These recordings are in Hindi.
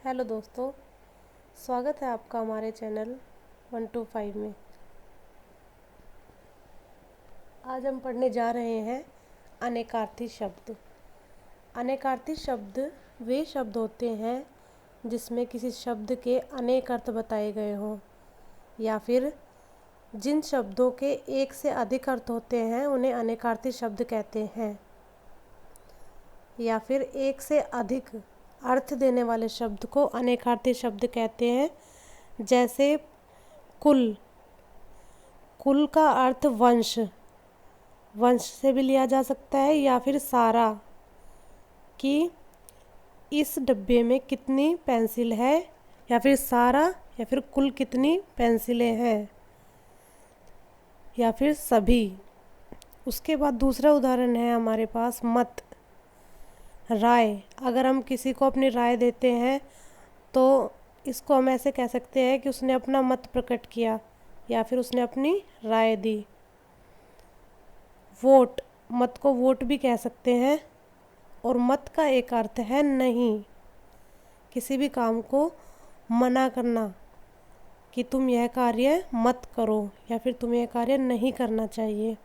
हेलो दोस्तों, स्वागत है आपका हमारे चैनल 125 में। आज हम पढ़ने जा रहे हैं अनेकार्थी शब्द। अनेकार्थी शब्द वे शब्द होते हैं जिसमें किसी शब्द के अनेक अर्थ बताए गए हों, या फिर जिन शब्दों के एक से अधिक अर्थ होते हैं उन्हें अनेकार्थी शब्द कहते हैं, या फिर एक से अधिक अर्थ देने वाले शब्द को अनेकार्थी शब्द कहते हैं। जैसे कुल, कुल का अर्थ वंश, वंश से भी लिया जा सकता है, या फिर सारा, कि इस डब्बे में कितनी पेंसिल है, या फिर सारा या फिर कुल कितनी पेंसिलें हैं, या फिर सभी। उसके बाद दूसरा उदाहरण है हमारे पास मत, राय। अगर हम किसी को अपनी राय देते हैं तो इसको हम ऐसे कह सकते हैं कि उसने अपना मत प्रकट किया या फिर उसने अपनी राय दी। वोट, मत को वोट भी कह सकते हैं, और मत का एक अर्थ है नहीं, किसी भी काम को मना करना कि तुम यह कार्य मत करो या फिर तुम यह कार्य नहीं करना चाहिए।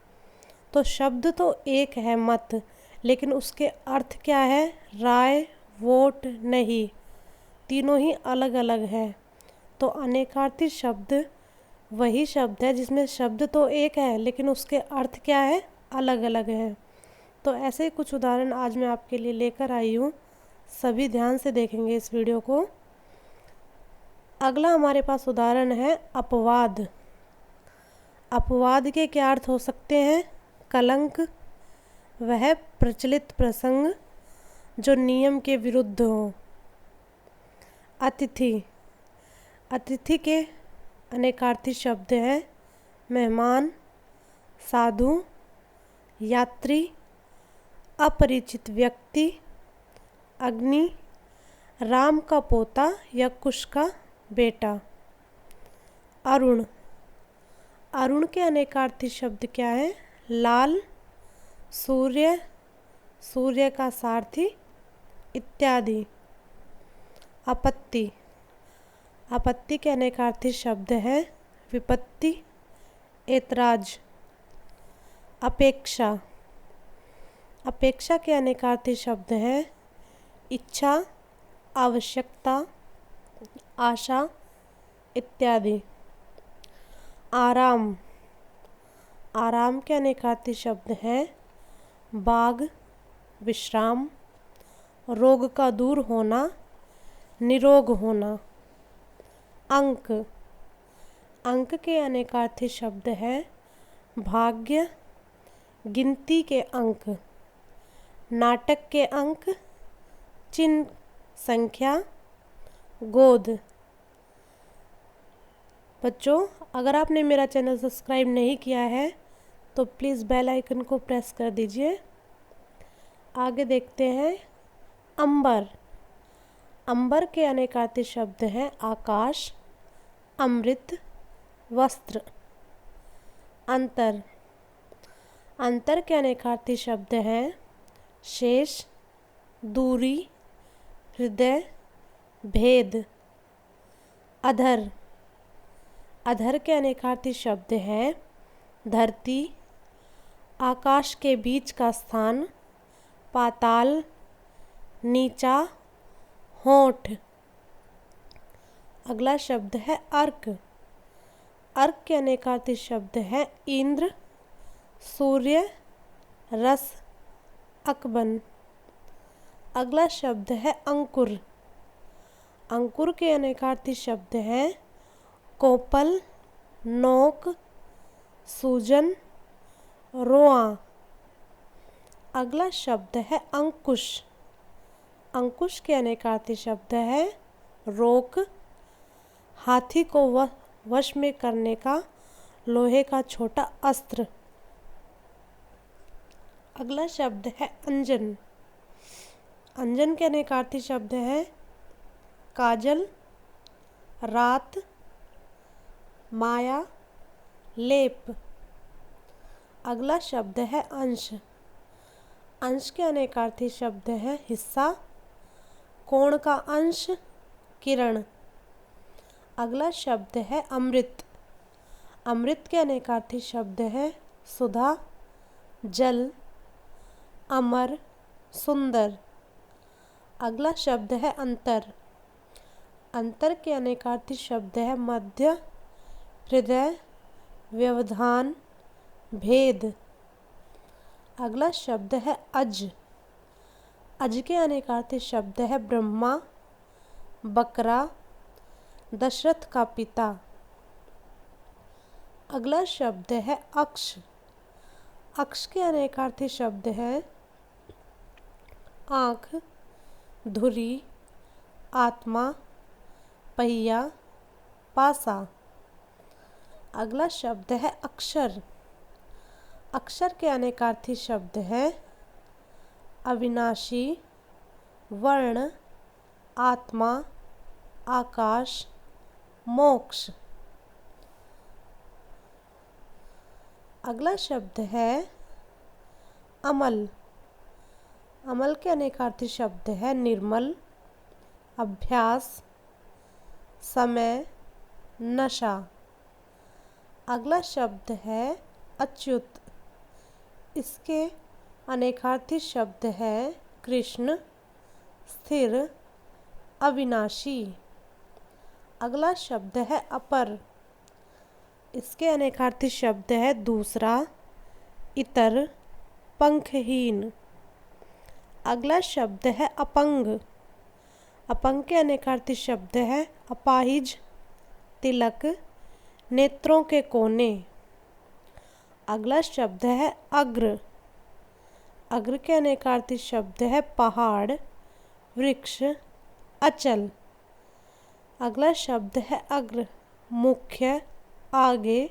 तो शब्द तो एक है मत, लेकिन उसके अर्थ क्या है? राय, वोट, नहीं, तीनों ही अलग अलग है। तो अनेकार्थी शब्द वही शब्द है जिसमें शब्द तो एक है लेकिन उसके अर्थ क्या है? अलग अलग है। तो ऐसे कुछ उदाहरण आज मैं आपके लिए लेकर आई हूँ, सभी ध्यान से देखेंगे इस वीडियो को। अगला हमारे पास उदाहरण है अपवाद। अपवाद के क्या अर्थ हो सकते हैं? कलंक, वह प्रचलित प्रसंग जो नियम के विरुद्ध हो। अतिथि, अतिथि के अनेकार्थी शब्द हैं मेहमान, साधु, यात्री, अपरिचित व्यक्ति, अग्नि, राम का पोता या कुश का बेटा। अरुण, अरुण के अनेकार्थी शब्द क्या हैं? लाल, सूर्य, सूर्य का सारथी इत्यादि। आपत्ति, आपत्ति के अनेकार्थी शब्द हैं विपत्ति, ऐतराज। अपेक्षा, अपेक्षा के अनेकार्थी शब्द हैं इच्छा, आवश्यकता, आशा इत्यादि। आराम, आराम के अनेकार्थी शब्द हैं बाग, विश्राम, रोग का दूर होना, निरोग होना। अंक, अंक के अनेकार्थी शब्द हैं भाग्य, गिनती के अंक, नाटक के अंक, चिन्ह, संख्या, गोद। बच्चों, अगर आपने मेरा चैनल सब्सक्राइब नहीं किया है तो प्लीज़ बेल आइकन को प्रेस कर दीजिए। आगे देखते हैं अंबर। अंबर के अनेकार्थी शब्द हैं आकाश, अमृत, वस्त्र। अंतर, अंतर के अनेकार्थी शब्द हैं शेष, दूरी, हृदय, भेद। अधर, अधर के अनेकार्थी शब्द हैं धरती, आकाश के बीच का स्थान, पाताल, नीचा, होठ। अगला शब्द है अर्क। अर्क के अनेकार्थी शब्द हैं इंद्र, सूर्य, रस, अकबन। अगला शब्द है अंकुर। अंकुर के अनेकार्थी शब्द हैं कोपल, नोक, सूजन, रोआ। अगला शब्द है अंकुश। अंकुश के अनेकार्थी शब्द है रोक, हाथी को वश में करने का लोहे का छोटा अस्त्र। अगला शब्द है अंजन। अंजन के अनेकार्थी शब्द हैं काजल, रात, माया, लेप। अगला शब्द है अंश। अंश के अनेकार्थी शब्द हैं हिस्सा, कोण का अंश, किरण। अगला शब्द है अमृत। अमृत के अनेकार्थी शब्द हैं सुधा, जल, अमर, सुंदर। अगला शब्द है अंतर। अंतर के अनेकार्थी शब्द है मध्य, हृदय, व्यवधान, भेद। अगला शब्द है अज। अज के अनेकार्थी शब्द है ब्रह्मा, बकरा, दशरथ का पिता। अगला शब्द है अक्ष। अक्ष के अनेकार्थी शब्द है आँख, धुरी, आत्मा, पहिया, पासा। अगला शब्द है अक्षर। अक्षर के अनेकार्थी शब्द है अविनाशी, वर्ण, आत्मा, आकाश, मोक्ष। अगला शब्द है अमल। अमल के अनेकार्थी शब्द है निर्मल, अभ्यास, समय, नशा। अगला शब्द है अच्युत। इसके अनेकार्थी शब्द है कृष्ण, स्थिर, अविनाशी। अगला शब्द है अपर। इसके अनेकार्थी शब्द है दूसरा, इतर, पंखहीन। अगला शब्द है अपंग। अपंग के अनेकार्थी शब्द है अपाहिज, तिलक, नेत्रों के कोने। अगला शब्द है अग्र। अग्र के अनेकार्थी शब्द है पहाड़, वृक्ष, अचल। अगला शब्द है अग्र, मुख्य, आगे,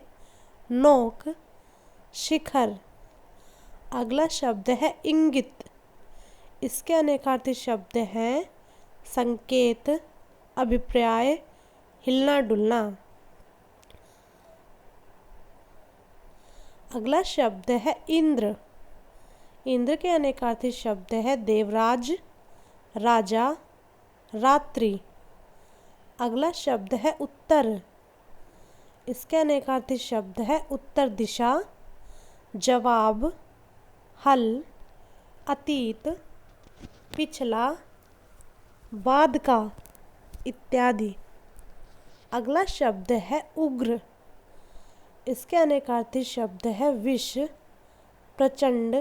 नोक, शिखर। अगला शब्द है इंगित। इसके अनेकार्थी शब्द हैं संकेत, अभिप्राय, हिलना डुलना। अगला शब्द है इंद्र। इंद्र के अनेकार्थी शब्द है देवराज, राजा, रात्रि। अगला शब्द है उत्तर। इसके अनेकार्थी शब्द है उत्तर दिशा, जवाब, हल, अतीत, पिछला, बाद का, इत्यादि। अगला शब्द है उग्र। इसके अनेकार्थी शब्द है विष, प्रचंड,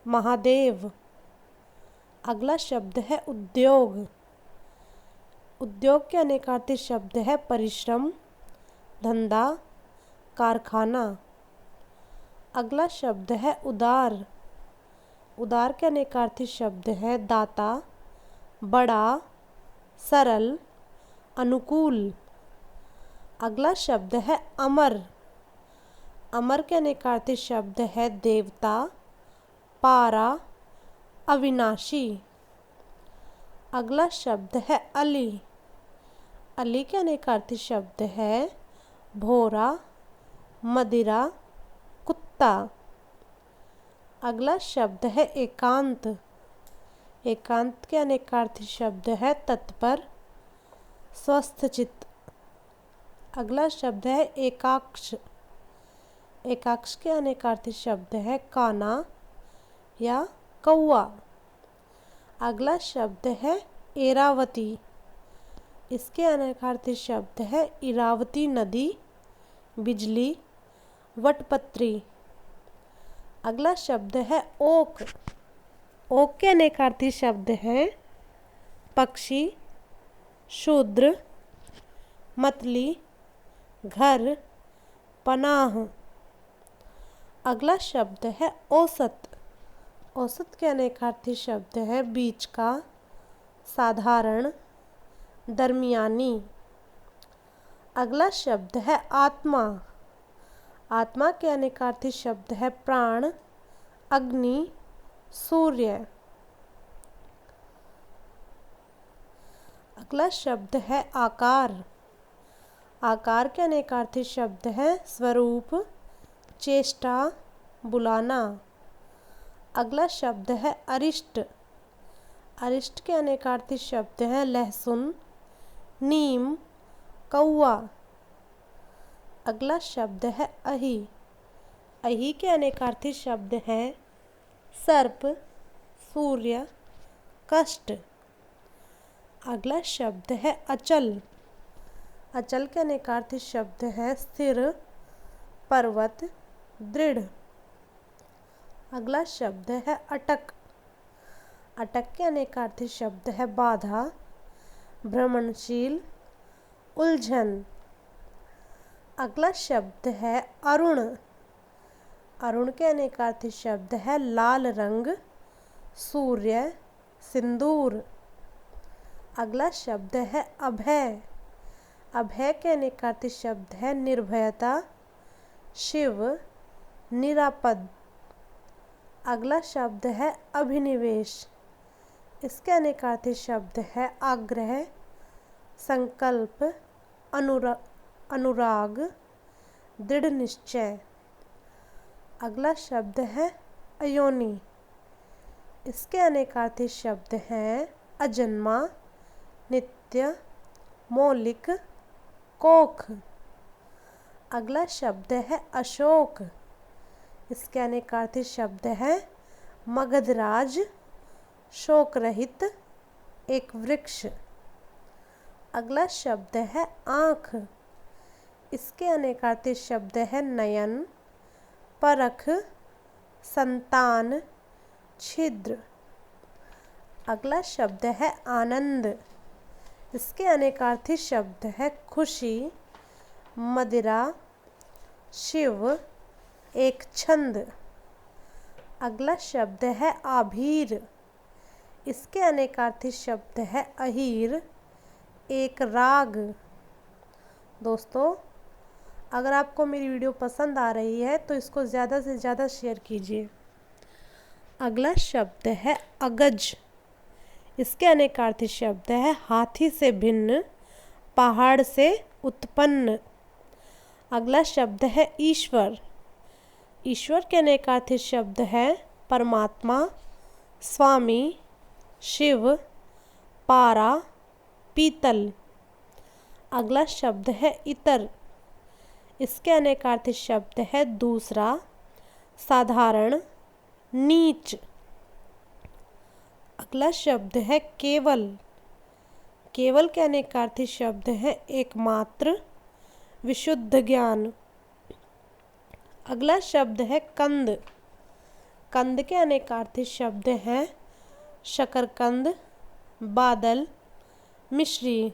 महादेव। अगला शब्द है उद्योग। उद्योग के अनेकार्थी शब्द है परिश्रम, धंधा, कारखाना। अगला शब्द है उदार। उदार के अनेकार्थी शब्द है दाता, बड़ा, सरल, अनुकूल। अगला शब्द है अमर। अमर के अनेकार्थी शब्द है देवता, पारा, अविनाशी। अगला शब्द है अली। अली के अनेकार्थी शब्द है भोरा, मदिरा, कुत्ता। अगला शब्द है एकांत। एकांत के अनेकार्थी शब्द है तत्पर, स्वस्थ चित्त। अगला शब्द है एकाक्ष। एकाक्ष के अनेकार्थी शब्द है काना या कौआ। अगला शब्द है एरावती। इसके अनेकार्थी शब्द है इरावती नदी, बिजली, वटपत्री। अगला शब्द है ओक। ओक के अनेकार्थी शब्द हैं पक्षी, शूद्र, मतली, घर, पनाह। अगला शब्द है औसत। औसत के अनेकार्थी शब्द है बीच का, साधारण, दरमियानी। अगला शब्द है आत्मा। आत्मा के अनेकार्थी शब्द है प्राण, अग्नि, सूर्य। अगला शब्द है आकार। आकार के अनेकार्थी शब्द है स्वरूप, चेष्टा, बुलाना। अगला शब्द है अरिष्ट। अरिष्ट के अनेकार्थी शब्द हैं लहसुन, नीम, कौआ। अगला शब्द है अहि। अहि के अनेकार्थी शब्द हैं सर्प, सूर्य, कष्ट। अगला शब्द है अचल। अचल के अनेकार्थी शब्द हैं स्थिर, पर्वत, दृढ़। अगला शब्द है अटक। अटक के अनेकार्थी शब्द है बाधा, भ्रमणशील, उलझन। अगला शब्द है अरुण। अरुण के अनेकार्थी शब्द है लाल रंग, सूर्य, सिंदूर। अगला शब्द है अभय। अभय के अनेकार्थी शब्द है निर्भयता, शिव, निरापद। अगला शब्द है अभिनिवेश। इसके अनेकार्थी शब्द है आग्रह, संकल्प, अनुराग, दृढ़ निश्चय। अगला शब्द है अयोनि। इसके अनेकार्थी शब्द हैं अजन्मा, नित्य, मौलिक, कोख। अगला शब्द है अशोक। इसके अनेकार्थी शब्द हैं मगधराज, शोक रहित, एक वृक्ष। अगला शब्द है आँख। इसके अनेकार्थी शब्द है नयन, परख, संतान, छिद्र। अगला शब्द है आनंद। इसके अनेकार्थी शब्द है खुशी, मदिरा, शिव, एक छंद। अगला शब्द है आभीर। इसके अनेकार्थी शब्द है अहीर, एक राग। दोस्तों, अगर आपको मेरी वीडियो पसंद आ रही है तो इसको ज़्यादा से ज़्यादा शेयर कीजिए। अगला शब्द है अगज। इसके अनेकार्थी शब्द है हाथी से भिन्न, पहाड़ से उत्पन्न। अगला शब्द है ईश्वर। ईश्वर के अनेकार्थी शब्द है परमात्मा, स्वामी, शिव, पारा, पीतल। अगला शब्द है इतर। इसके अनेकार्थी शब्द है दूसरा, साधारण, नीच। अगला शब्द है केवल। केवल के अनेकार्थी शब्द है एकमात्र, विशुद्ध ज्ञान। अगला शब्द है कंद। कंद के अनेकार्थी शब्द हैं शकरकंद, बादल, मिश्री।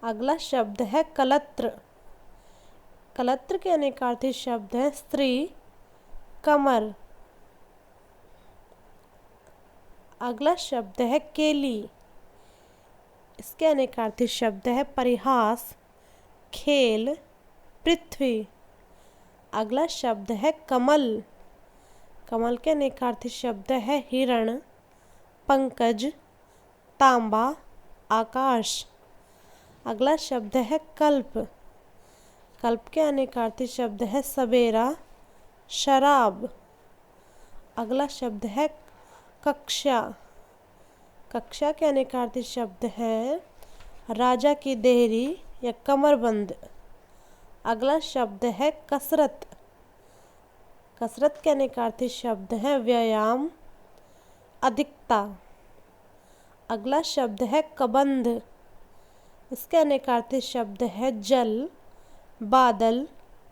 अगला शब्द है कलत्र। कलत्र के अनेकार्थी शब्द हैं स्त्री, कमर। अगला शब्द है केली। इसके अनेकार्थी शब्द है परिहास, खेल, पृथ्वी। अगला शब्द है कमल। कमल के अनेकार्थी शब्द है हिरण, पंकज, तांबा, आकाश। अगला शब्द है कल्प। कल्प के अनेकार्थी शब्द है सवेरा, शराब। अगला शब्द है कक्षा। कक्षा के अनेकार्थी शब्द हैं राजा की देहरी या कमरबंद। अगला शब्द है कसरत। कसरत के अनेकार्थी शब्द हैं व्यायाम, अधिकता। अगला शब्द है कबंध। इसके अनेकार्थी शब्द है जल, बादल,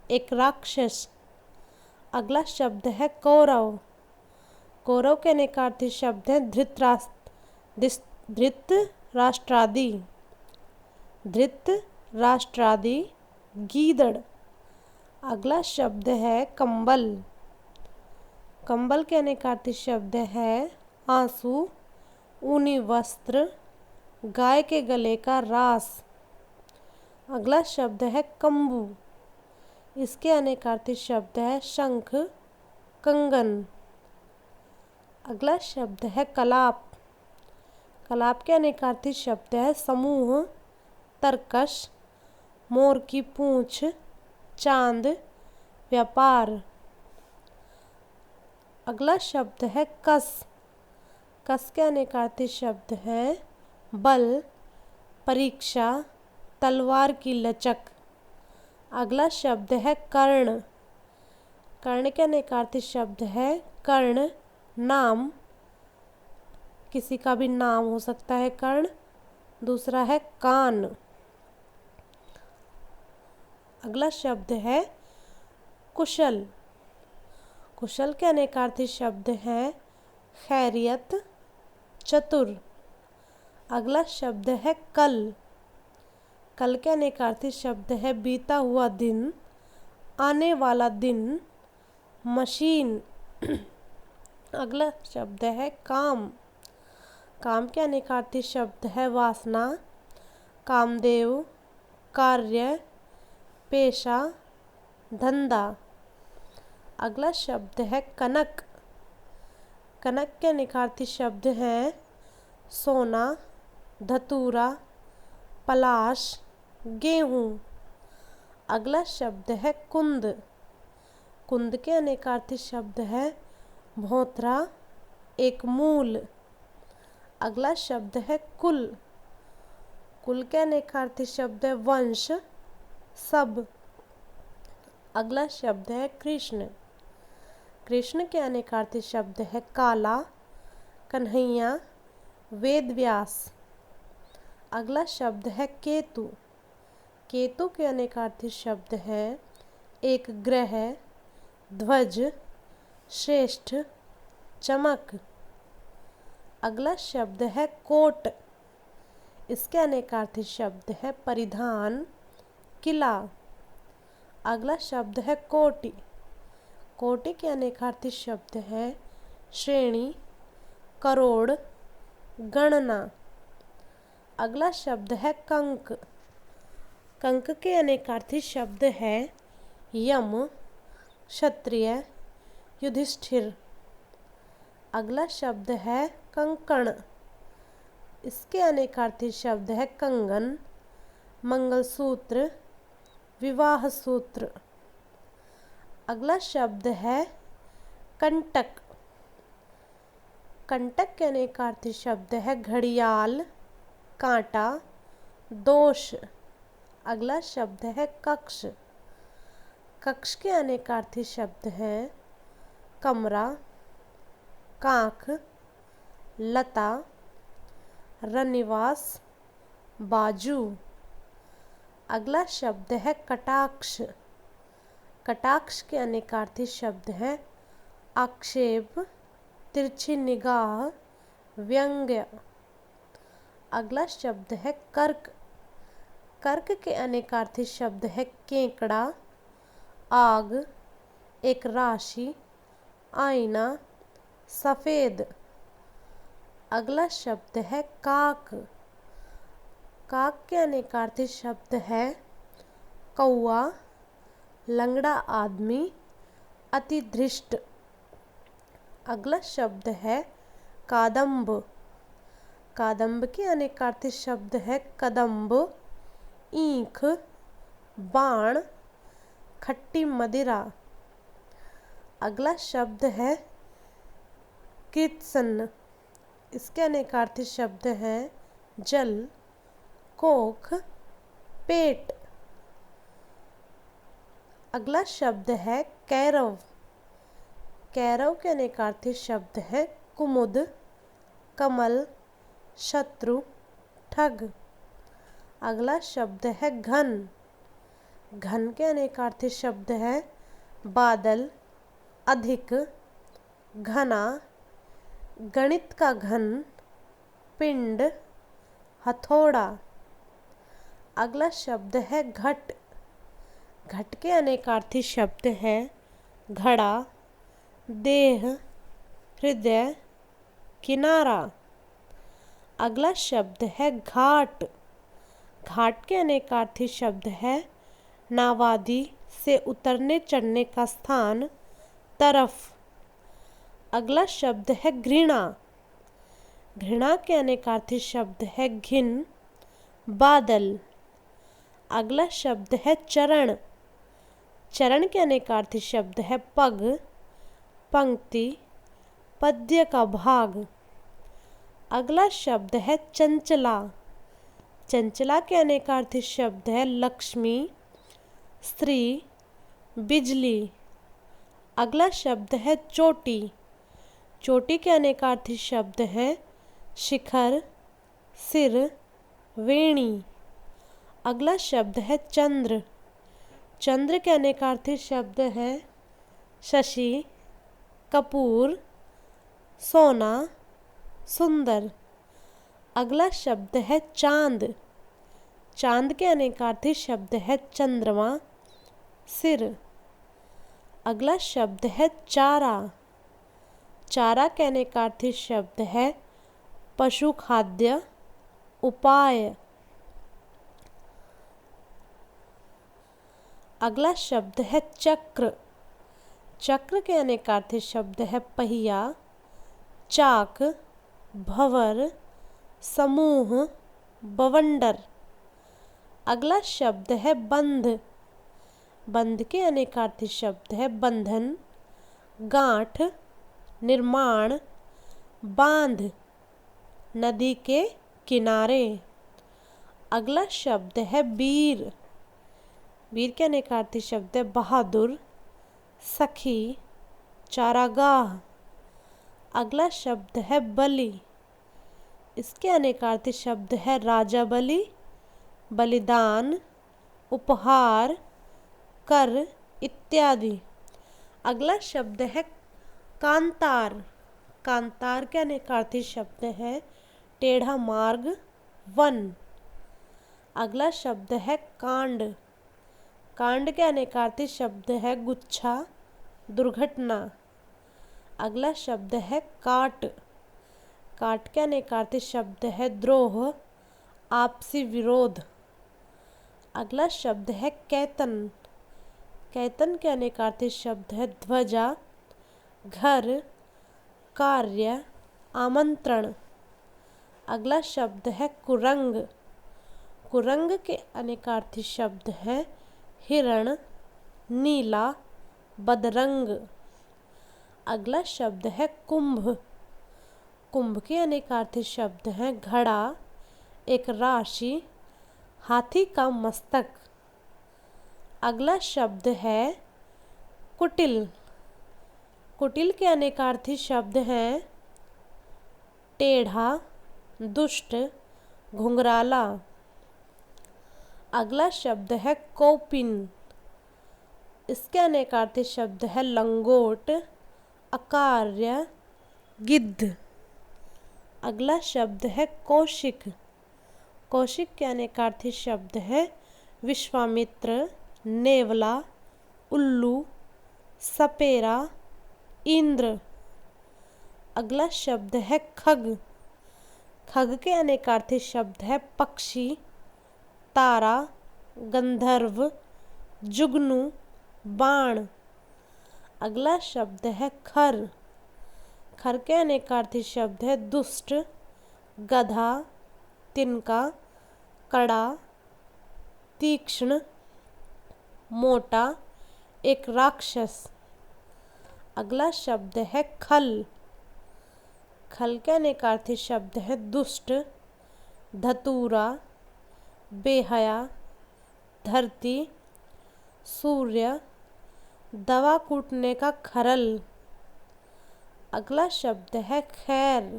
एक राक्षस। अगला शब्द है कौरव। कौरव के अनेकार्थी शब्द हैं धृतराष्ट्रादि, धृतराष्ट्रादि, गीदड़। अगला शब्द है कंबल। कंबल के अनेकार्थी शब्द है आंसू, ऊनी वस्त्र, गाय के गले का रास। अगला शब्द है कंबू। इसके अनेकार्थी शब्द है शंख, कंगन। अगला शब्द है कलाप। कलाप के अनेकार्थी शब्द है समूह, तरकश, मोर की पूंछ, चांद, व्यापार। अगला शब्द है कस। कस के अनेकार्थी शब्द हैं बल, परीक्षा, तलवार की लचक। अगला शब्द है कर्ण। कर्ण के अनेकार्थी शब्द है कर्ण, नाम, किसी का भी नाम हो सकता है कर्ण। दूसरा है कान। अगला शब्द है कुशल। कुशल के अनेकार्थी शब्द हैं खैरियत, चतुर। अगला शब्द है कल। कल के अनेकार्थी शब्द है बीता हुआ दिन, आने वाला दिन, मशीन। अगला शब्द है काम। काम के अनेकार्थी शब्द है वासना, कामदेव, कार्य, पेशा, धंधा। अगला शब्द है कनक। कनक के अनेकार्थी शब्द हैं सोना, धतूरा, पलाश, गेहूँ। अगला शब्द है कुंद। कुंद के अनेकार्थी शब्द है भोंतरा, एक मूल। अगला शब्द है कुल। कुल के अनेकार्थी शब्द है वंश, सब। अगला शब्द है कृष्ण। कृष्ण के अनेकार्थी शब्द है काला, कन्हैया, वेद व्यास। अगला शब्द है केतु। केतु के अनेकार्थी शब्द हैं एक ग्रह, ध्वज, श्रेष्ठ, चमक। अगला शब्द है कोट। इसके अनेकार्थी शब्द है परिधान, किला। अगला शब्द है कोटि। कोटि के अनेकार्थी शब्द है श्रेणी, करोड़, गणना। अगला शब्द है कंक। कंक के अनेकार्थी शब्द है यम, क्षत्रिय, युधिष्ठिर। अगला शब्द है कंकण। इसके अनेकार्थी शब्द है कंगन, मंगलसूत्र, विवाह सूत्र। अगला शब्द है कंटक। कंटक के अनेकार्थी शब्द है घड़ियाल, कांटा, दोष। अगला शब्द है कक्ष। कक्ष के अनेकार्थी शब्द हैं कमरा, कांख, लता, रनिवास, बाजू। अगला शब्द है कटाक्ष। कटाक्ष के अनेकार्थी शब्द हैं आक्षेप, तिरछी निगाह, व्यंग्य। अगला शब्द है कर्क। कर्क के अनेकार्थी शब्द है केकड़ा, आग, एक राशि, आईना, सफ़ेद। अगला शब्द है काक। काक के अनेकार्थी शब्द है कौआ, लंगड़ा आदमी, अति धृष्ट। अगला शब्द है कादम्ब। कादम्ब के अनेकार्थी शब्द है कदम्ब, ईंख, बाण, खट्टी मदिरा। अगला शब्द है कृत्सन। इसके अनेकार्थी शब्द हैं जल, कोख, पेट। अगला शब्द है कैरव। कैरव के अनेकार्थी शब्द हैं कुमुद, कमल, शत्रु, ठग। अगला शब्द है घन। घन के अनेकार्थी शब्द हैं बादल, अधिक, घना, गणित का घन, पिंड, हथौड़ा। अगला शब्द है घट। घट के अनेकार्थी शब्द हैं घड़ा, देह, हृदय, किनारा। अगला शब्द है घाट। घाट के अनेकार्थी शब्द है नावादी से उतरने चढ़ने का स्थान, तरफ। अगला शब्द है घृणा। घृणा के अनेकार्थी शब्द है घिन, बादल। अगला शब्द है चरण। चरण के अनेकार्थी शब्द है पग, पंक्ति, पद्य का भाग। अगला शब्द है चंचला। चंचला के अनेकार्थी शब्द है लक्ष्मी, स्त्री, बिजली। अगला शब्द है चोटी। चोटी के अनेकार्थी शब्द हैं शिखर, सिर, वेणी। अगला शब्द है चंद्र। चंद्र के अनेकार्थी शब्द हैं शशि, कपूर, सोना, सुंदर। अगला शब्द है चांद। चांद के अनेकार्थी शब्द है चंद्रमा, सिर। अगला शब्द है चारा। चारा के अनेकार्थी शब्द है पशु खाद्य, उपाय। अगला शब्द है चक्र। चक्र के अनेकार्थी शब्द है पहिया, चाक, भंवर, समूह, बवंडर। अगला शब्द है बंध। बंध के अनेकार्थी शब्द है बंधन, गांठ, निर्माण, बांध, नदी के किनारे। अगला शब्द है वीर। वीर के अनेकार्थी शब्द है बहादुर, सखी, चारागाह। अगला शब्द है बलि। इसके अनेकार्थी शब्द है राजा बलि, बलिदान, उपहार, कर इत्यादि। अगला शब्द है कांतार। कांतार के अनेकार्थी शब्द है टेढ़ा मार्ग, वन। अगला शब्द है कांड। कांड के अनेकार्थी शब्द है गुच्छा, दुर्घटना। अगला शब्द है काट। काट के अनेकार्थी शब्द है द्रोह, आपसी विरोध। अगला शब्द है कैतन। कैतन के अनेकार्थी शब्द है ध्वजा, घर, कार्य, आमंत्रण। अगला शब्द है कुरंग। कुरंग के अनेकार्थी शब्द है हिरण, नीला, बदरंग। अगला शब्द है कुंभ। कुंभ के अनेकार्थी शब्द हैं घड़ा, एक राशि, हाथी का मस्तक। अगला शब्द है कुटिल। कुटिल के अनेकार्थी शब्द हैं टेढ़ा, दुष्ट, घुंघराला। अगला शब्द है कौपिन। इसके अनेकार्थी शब्द है लंगोट, अकार्य, गिद्ध। अगला शब्द है कौशिक। कौशिक के अनेकार्थी शब्द है विश्वामित्र, नेवला, उल्लू, सपेरा, इंद्र। अगला शब्द है खग। खग के अनेकार्थी शब्द है पक्षी, तारा, गंधर्व, जुगनू, बाण। अगला शब्द है खर। खर के अनेकार्थी शब्द है दुष्ट, गधा, तिनका, कड़ा, तीक्ष्ण, मोटा, एक राक्षस। अगला शब्द है खल। खल के अनेकार्थी शब्द है दुष्ट, धतूरा, बेहया, धरती, सूर्य, दवा कूटने का खरल। अगला शब्द है खैर।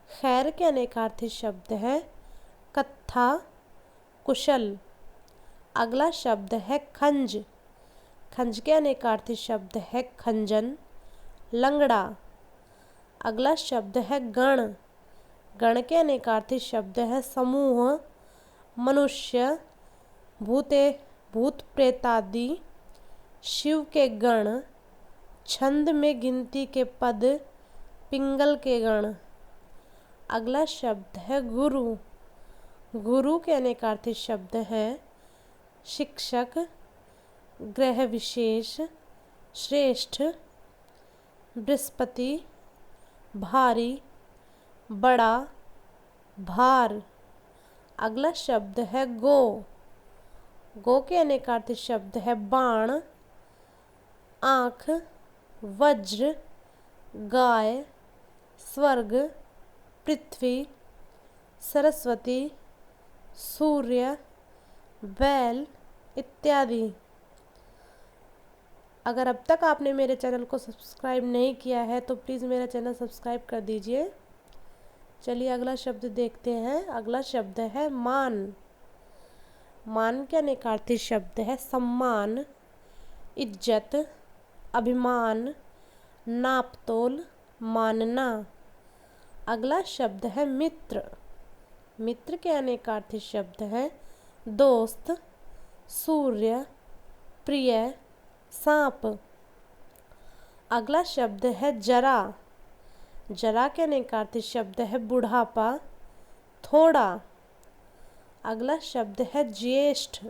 खैर के अनेकार्थी शब्द है कत्था, कुशल। अगला शब्द है खंज। खंज के अनेकार्थी शब्द है खंजन, लंगड़ा। अगला शब्द है गण। गण के अनेकार्थी शब्द है समूह, मनुष्य, भूत प्रेतादि, शिव के गण, छंद में गिनती के पद, पिंगल के गण। अगला शब्द है गुरु। गुरु के अनेकार्थी शब्द हैं शिक्षक, ग्रह विशेष, श्रेष्ठ, बृहस्पति, भारी, बड़ा, भार। अगला शब्द है गो। गो के अनेकार्थी शब्द है बाण, आँख, वज्र, गाय, स्वर्ग, पृथ्वी, सरस्वती, सूर्य, बैल इत्यादि। अगर अब तक आपने मेरे चैनल को सब्सक्राइब नहीं किया है तो प्लीज़ मेरा चैनल सब्सक्राइब कर दीजिए। चलिए अगला शब्द देखते हैं। अगला शब्द है मान। मान के अनेकार्थी शब्द है सम्मान, इज्जत, अभिमान, नापतोल, मानना। अगला शब्द है मित्र। मित्र के अनेकार्थी शब्द हैं दोस्त, सूर्य, प्रिय, सांप। अगला शब्द है जरा। जरा के अनेकार्थी शब्द है बुढ़ापा, थोड़ा। अगला शब्द है ज्येष्ठ।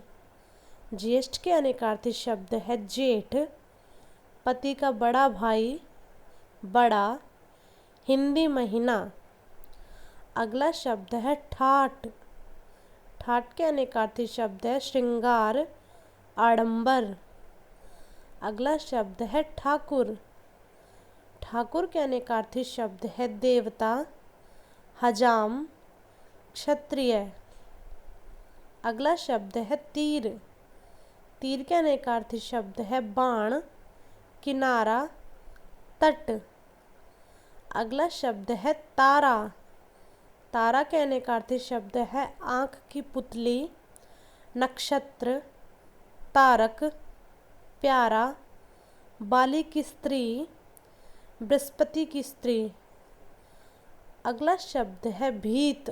ज्येष्ठ के अनेकार्थी शब्द है जेठ, पति का बड़ा भाई, बड़ा, हिंदी महीना। अगला शब्द है ठाठ। ठाठ के अनेकार्थी शब्द है श्रृंगार, आडंबर। अगला शब्द है ठाकुर। ठाकुर के अनेकार्थी शब्द है देवता, हजाम, क्षत्रिय। अगला शब्द है तीर। तीर के अनेकार्थी शब्द है बाण, किनारा, तट। अगला शब्द है तारा। तारा के अनेकार्थी शब्द है आँख की पुतली, नक्षत्र, तारक, प्यारा, बाली की स्त्री, बृहस्पति की स्त्री। अगला शब्द है भीत।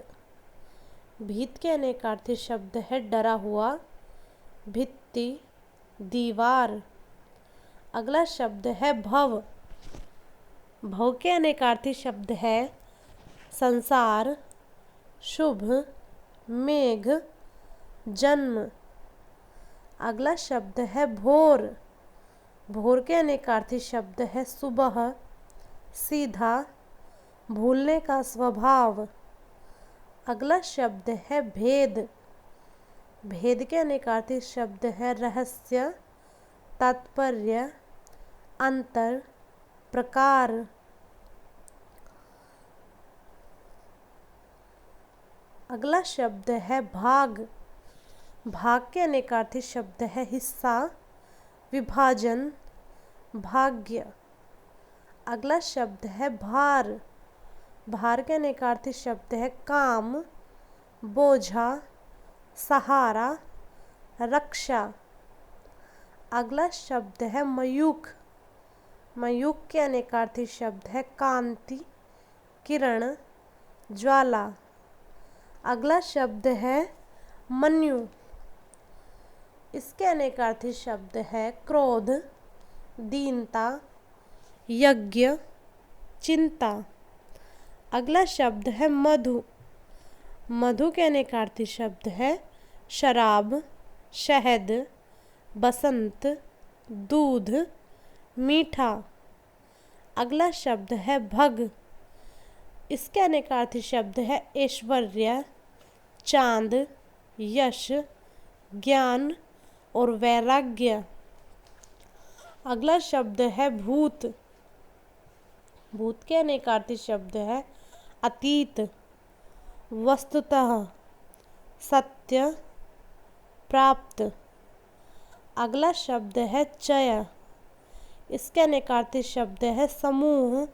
भीत के अनेकार्थी शब्द है डरा हुआ, भित्ति, दीवार। अगला शब्द है भव। भव के अनेकार्थी शब्द है संसार, शुभ, मेघ, जन्म। अगला शब्द है भोर। भोर के अनेकार्थी शब्द है सुबह, सीधा, भूलने का स्वभाव। अगला शब्द है भेद। भेद के अनेकार्थी शब्द है रहस्य, तात्पर्य, अंतर, प्रकार। अगला शब्द है भाग। भाग के अनेकार्थी शब्द है हिस्सा, विभाजन, भाग्य। अगला शब्द है भार। भार के अनेकार्थी शब्द है काम, बोझा, सहारा, रक्षा। अगला शब्द है मयूख। मयूख के अनेकार्थी शब्द है कांति, किरण, ज्वाला। अगला शब्द है मन्यु। इसके अनेकार्थी शब्द है क्रोध, दीनता, यज्ञ, चिंता। अगला शब्द है मधु। मधु के अनेकार्थी शब्द है शराब, शहद, बसंत, दूध, मीठा। अगला शब्द है भग। इसके अनेकार्थी शब्द है ऐश्वर्य, चांद, यश, ज्ञान और वैराग्य। अगला शब्द है भूत। भूत के अनेकार्थी शब्द है अतीत, वस्तुतः, सत्य, प्राप्त। अगला शब्द है चय। इसके अनेकार्थी शब्द है समूह,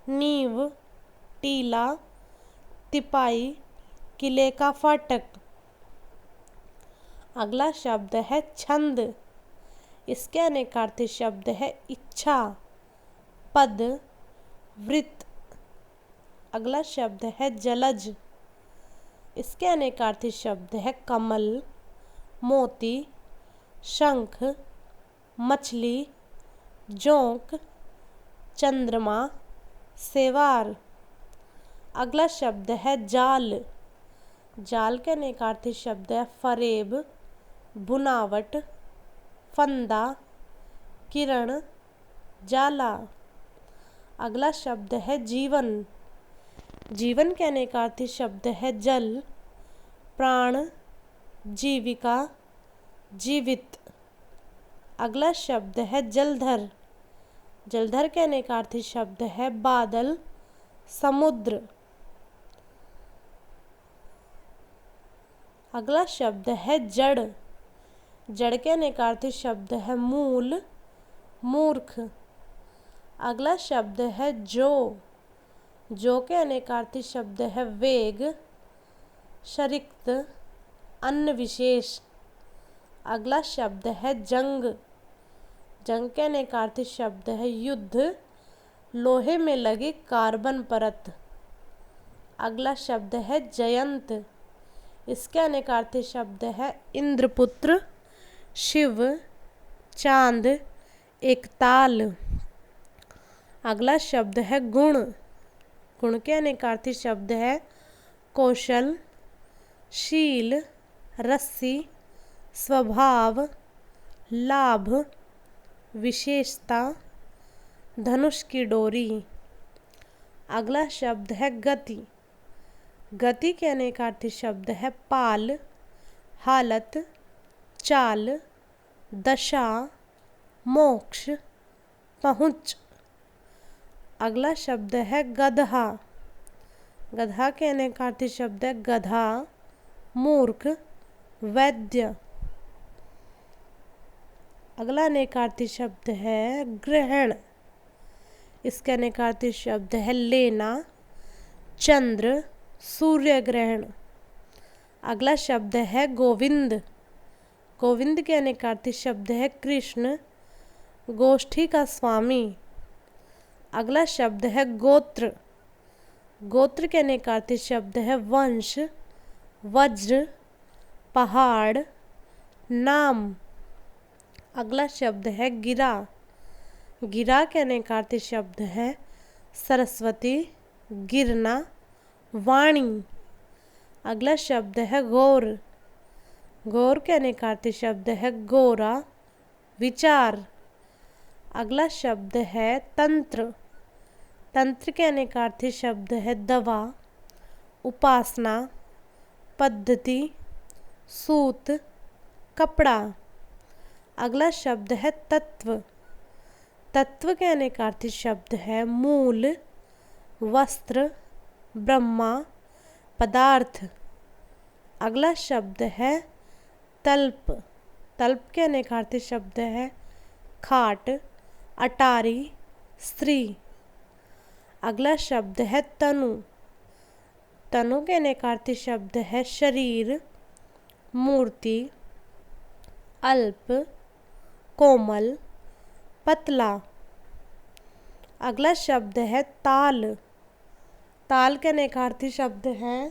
नींव, टीला, तिपाई, किले का फाटक। अगला शब्द है छंद। इसके अनेकार्थी शब्द है इच्छा, पद, वृत्त। अगला शब्द है जलज। इसके अनेकार्थी शब्द है कमल, मोती, शंख, मछली, जोंक, चंद्रमा, सेवार। अगला शब्द है जाल। जाल के अनेकार्थी शब्द है फरेब, बुनावट, फंदा, किरण, जाला। अगला शब्द है जीवन। जीवन के अनेकार्थी शब्द है जल, प्राण, जीविका, जीवित। अगला शब्द है जलधर। जलधर के अनेकार्थी शब्द है बादल, समुद्र। अगला शब्द है जड़। जड़ के अनेकार्थी शब्द है मूल, मूर्ख। अगला शब्द है जो। जो के अनेकार्थी शब्द है वेग, शरिक्त, अन्य विशेष। अगला शब्द है जंग। जंग के अनेकार्थी शब्द है युद्ध, लोहे में लगी कार्बन परत। अगला शब्द है जयंत। इसके अनेकार्थी शब्द है इंद्रपुत्र, शिव, चांद, एक ताल। अगला शब्द है गुण। गुण के अनेकार्थी शब्द है कौशल, शील, रस्सी, स्वभाव, लाभ, विशेषता, धनुष की डोरी। अगला शब्द है गति। गति के अनेकार्थी शब्द है पाल, हालत, चाल, दशा, मोक्ष, पहुँच। अगला शब्द है गधा। गधा के अनेकार्थी शब्द है गधा, मूर्ख, वैद्य। अगला अनेकार्थी शब्द है ग्रहण। इसके अनेकार्थी शब्द है लेना, चंद्र, सूर्य ग्रहण। अगला शब्द है गोविंद। गोविंद के अनेकार्थी शब्द है कृष्ण, गोष्ठी का स्वामी। अगला शब्द है गोत्र। गोत्र के अनेकार्थी शब्द है वंश, वज्र, पहाड़, नाम। अगला शब्द है गिरा। गिरा के अनेकार्थी शब्द है सरस्वती, गिरना, वाणी। अगला शब्द है गौर। गौर के अनेकार्थी शब्द है गोरा, विचार। अगला शब्द है तंत्र। तंत्र के अनेकार्थी शब्द है दवा, उपासना, पद्धति, सूत, कपड़ा। अगला शब्द है तत्व। तत्व के अनेकार्थी शब्द है मूल, वस्त्र, ब्रह्मा, पदार्थ। अगला शब्द है तल्प। तल्प के अनेकार्थी शब्द है खाट, अटारी, स्त्री। अगला शब्द है तनु। तनु के अनेकार्थी शब्द है शरीर, मूर्ति, अल्प, कोमल, पतला। अगला शब्द है ताल। ताल के अनेकार्थी शब्द हैं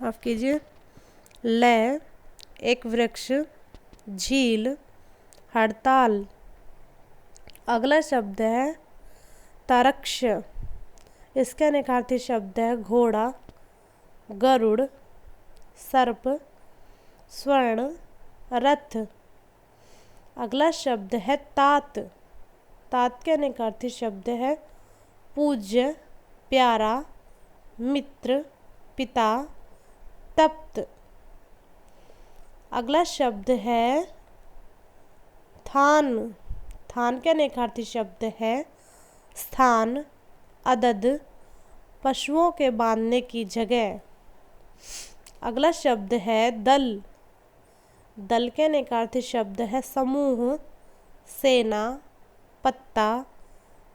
माफ कीजिए, लय, एक वृक्ष, झील, हड़ताल। अगला शब्द है तारक्ष। इसके अनेकार्थी शब्द है घोड़ा, गरुड़, सर्प, स्वर्ण, रथ। अगला शब्द है तात। तात के अनेकार्थी शब्द है पूज्य, प्यारा, मित्र, पिता, तप्त। अगला शब्द है थान। थान के अनेकार्थी शब्द है स्थान, अदद, पशुओं के बांधने की जगह। अगला शब्द है दल। दल के अनेकार्थी शब्द है समूह, सेना, पत्ता,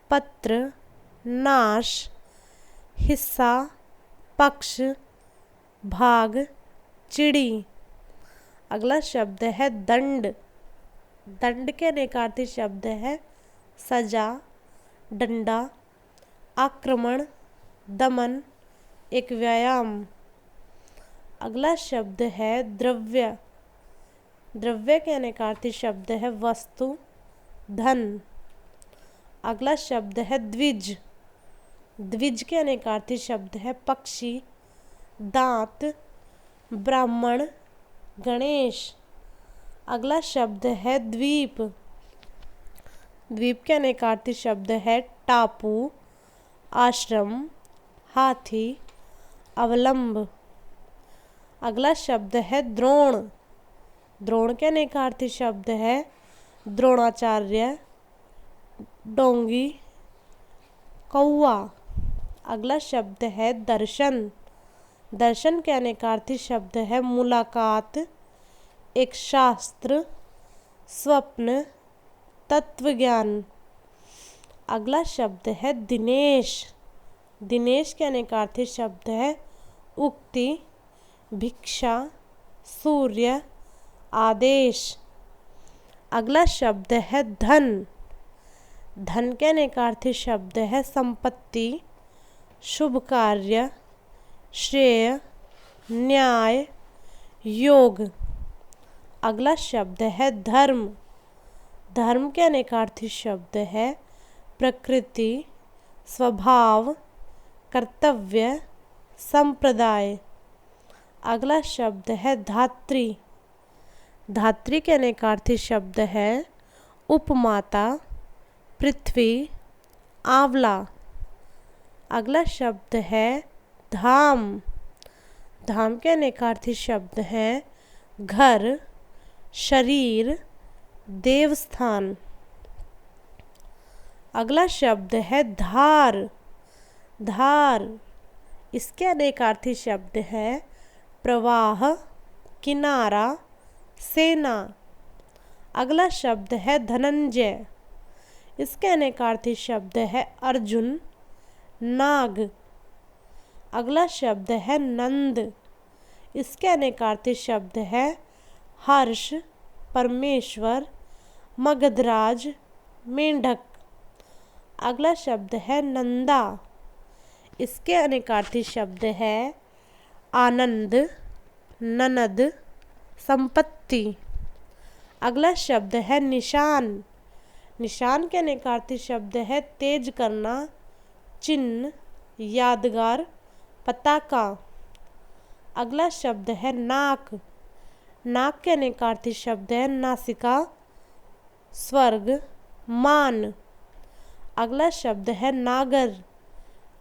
पत्र, नाश, हिस्सा, पक्ष, भाग, चिड़ी। अगला शब्द है दंड। दंड के अनेकार्थी शब्द है सजा, डंडा, आक्रमण, दमन, एक व्यायाम। अगला शब्द है द्रव्य। द्रव्य के अनेकार्थी शब्द है वस्तु, धन। अगला शब्द है द्विज। द्विज के अनेकार्थी शब्द है पक्षी, दांत, ब्राह्मण, गणेश। अगला शब्द है द्वीप। द्वीप के अनेकार्थी शब्द है टापू, आश्रम, हाथी, अवलंब। अगला शब्द है द्रोण। द्रोण के अनेकार्थी शब्द है द्रोणाचार्य, डोंगी, कौवा। अगला शब्द है दर्शन। दर्शन के अनेकार्थी शब्द है मुलाकात, एक शास्त्र, स्वप्न, तत्वज्ञान। अगला शब्द है दिनेश। दिनेश के अनेकार्थी शब्द है उक्ति, भिक्षा, सूर्य, आदेश। अगला शब्द है धन। धन के अनेकार्थी शब्द है संपत्ति, शुभ कार्य, श्रेय, न्याय, योग। अगला शब्द है धर्म। धर्म के अनेकार्थी शब्द है प्रकृति, स्वभाव, कर्तव्य, संप्रदाय। अगला शब्द है धात्री। धात्री के अनेकार्थी शब्द है उपमाता, पृथ्वी, आंवला। अगला शब्द है धाम। धाम के अनेकार्थी शब्द हैं घर, शरीर, देवस्थान। अगला शब्द है धार। धार, इसके अनेकार्थी शब्द है प्रवाह, किनारा, सेना। अगला शब्द है धनंजय। इसके अनेकार्थी शब्द है अर्जुन, नाग। अगला शब्द है नंद। इसके अनेकार्थी शब्द है हर्ष, परमेश्वर, मगधराज, मेंढक। अगला शब्द है नंदा। इसके अनेकार्थी शब्द है आनंद, ननद, संपत्ति। अगला शब्द है निशान। निशान के अनेकार्थी शब्द है तेज करना, चिन्ह, यादगार, पताका। अगला शब्द है नाक। नाक के अनेकार्थी शब्द है नासिका, स्वर्ग, मान। अगला शब्द है नागर।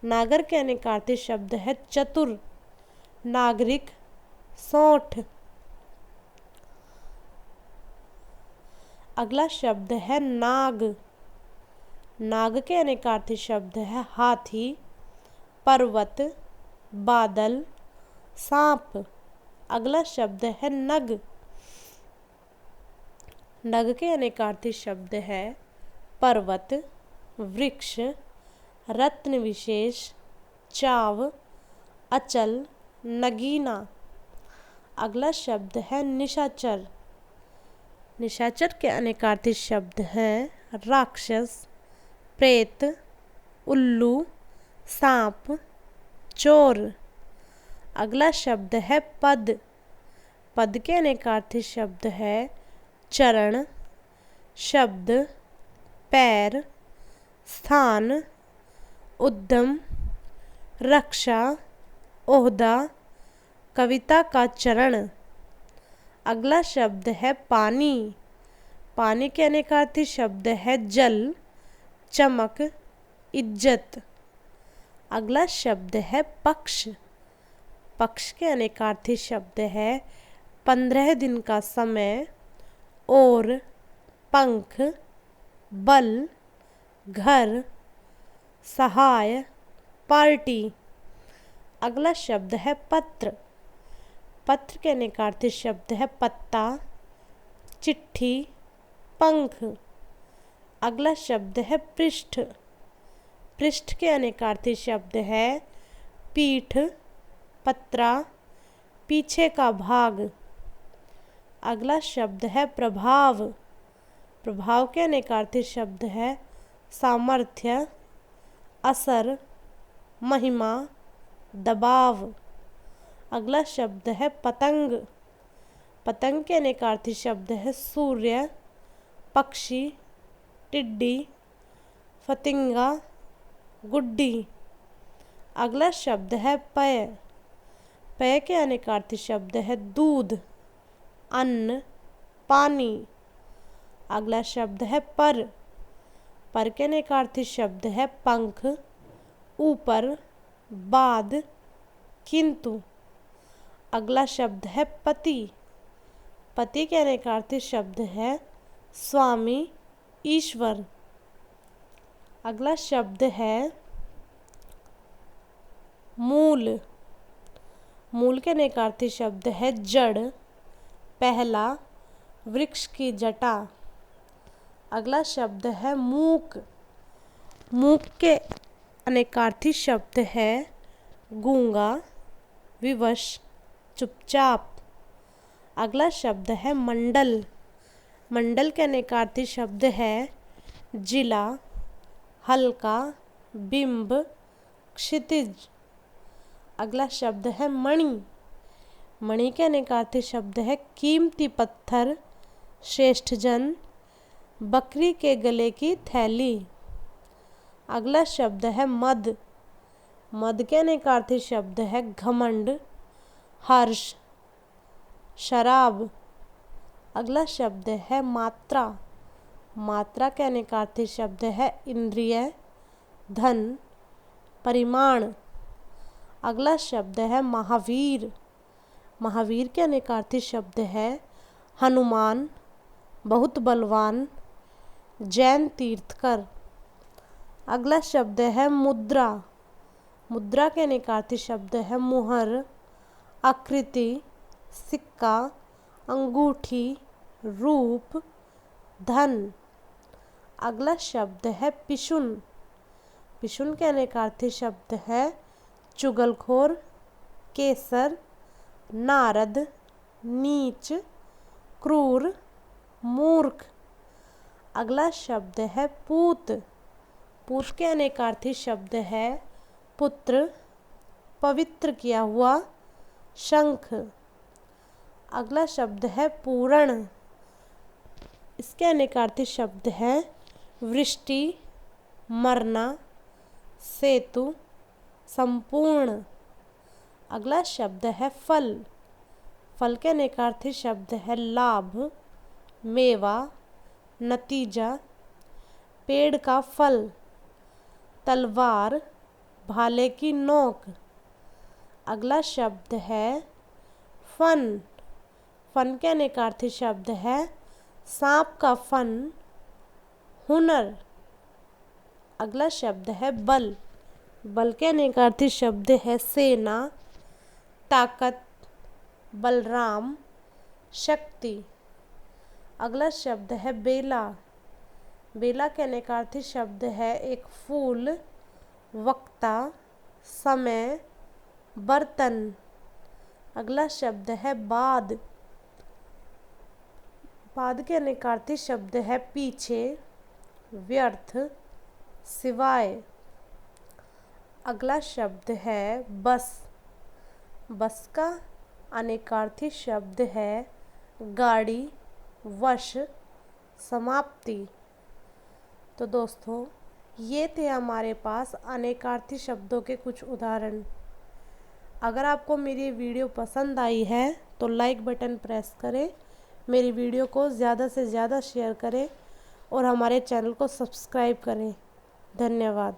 नागर के अनेकार्थी शब्द है चतुर, नागरिक, सौंठ। अगला शब्द है नाग। नाग के अनेकार्थी शब्द है हाथी, पर्वत, बादल, सांप। अगला शब्द है नग। नग के अनेकार्थी शब्द है पर्वत, वृक्ष, रत्न विशेष, चाव, अचल, नगीना। अगला शब्द है निशाचर। निशाचर के अनेकार्थी शब्द हैं राक्षस, प्रेत, उल्लू, सांप, चोर। अगला शब्द है पद। पद के अनेकार्थी शब्द है चरण, शब्द, पैर, स्थान, उद्यम, रक्षा, ओहदा, कविता का चरण। अगला शब्द है पानी। पानी के अनेकार्थी शब्द है जल, चमक, इज्जत। अगला शब्द है पक्ष। पक्ष के अनेकार्थी शब्द है 15 दिन का समय, और, पंख, बल, घर, सहाय, पार्टी। अगला शब्द है पत्र। पत्र के अनेकार्थी शब्द है पत्ता, चिट्ठी, पंख। अगला शब्द है पृष्ठ। पृष्ठ के अनेकार्थी शब्द है पीठ, पत्रा, पीछे का भाग। अगला शब्द है प्रभाव। प्रभाव के अनेकार्थी शब्द है सामर्थ्य, असर, महिमा, दबाव। अगला शब्द है पतंग। पतंग के अनेकार्थी शब्द है सूर्य, पक्षी, टिड्डी, फतिंगा, गुड्डी। अगला शब्द है पय। पय के अनेकार्थी शब्द है दूध, अन्न, पानी। अगला शब्द है पर। पर के अनेकार्थी शब्द है पंख, ऊपर, बाद, किंतु। अगला शब्द है पति। पति के अनेकार्थी शब्द है स्वामी, ईश्वर। अगला शब्द है मूल। मूल के नकारार्थी शब्द है जड़। पहला, वृक्ष की जटा। अगला शब्द है मूक। मूक के अनेकार्थी शब्द है गूंगा, विवश, चुपचाप। अगला शब्द है मंडल। मंडल के अनेकार्थी शब्द है जिला, हल्का, बिंब, क्षितिज। अगला शब्द है मणि। मणि के अनेकार्थी शब्द है कीमती पत्थर, श्रेष्ठजन, बकरी के गले की थैली। अगला शब्द है मद। मद के अनेकार्थी शब्द है घमंड, हर्ष, शराब। अगला शब्द है मात्रा। मात्रा के अनेकार्थी शब्द है इंद्रिय, धन, परिमाण। अगला शब्द है महावीर। महावीर के अनेकार्थी शब्द है हनुमान, बहुत बलवान, जैन तीर्थकर। अगला शब्द है मुद्रा। मुद्रा के अनेकार्थी शब्द है मुहर, आकृति, सिक्का, अंगूठी, रूप, धन। अगला शब्द है पिशुन। पिशुन के अनेकार्थी शब्द है चुगलखोर, केसर, नारद, नीच, क्रूर, मूर्ख। अगला शब्द है पूत। पूत के अनेकार्थी शब्द है पुत्र, पवित्र किया हुआ, शंख। अगला शब्द है पूरण। इसके अनेकार्थी शब्द है वृष्टि, मरना, सेतु, संपूर्ण। अगला शब्द है फल। फल के अनेकार्थी शब्द है लाभ, मेवा, नतीजा, पेड़ का फल, तलवार, भाले की नोक। अगला शब्द है फन। फन के अनेकार्थी शब्द है सांप का फन, हुनर। अगला शब्द है बल। बल के अनेकार्थी शब्द है सेना, ताकत, बलराम, शक्ति। अगला शब्द है बेला। बेला के अनेकार्थी शब्द है एक फूल, वक्ता, समय, बर्तन। अगला शब्द है बाद। बाद के अनेकार्थी शब्द है पीछे, व्यर्थ, सिवाय। अगला शब्द है बस। बस का अनेकार्थी शब्द है गाड़ी, वश, समाप्ति। तो दोस्तों, ये थे हमारे पास अनेकार्थी शब्दों के कुछ उदाहरण। अगर आपको मेरी वीडियो पसंद आई है तो लाइक बटन प्रेस करें, मेरी वीडियो को ज़्यादा से ज़्यादा शेयर करें और हमारे चैनल को सब्सक्राइब करें। धन्यवाद।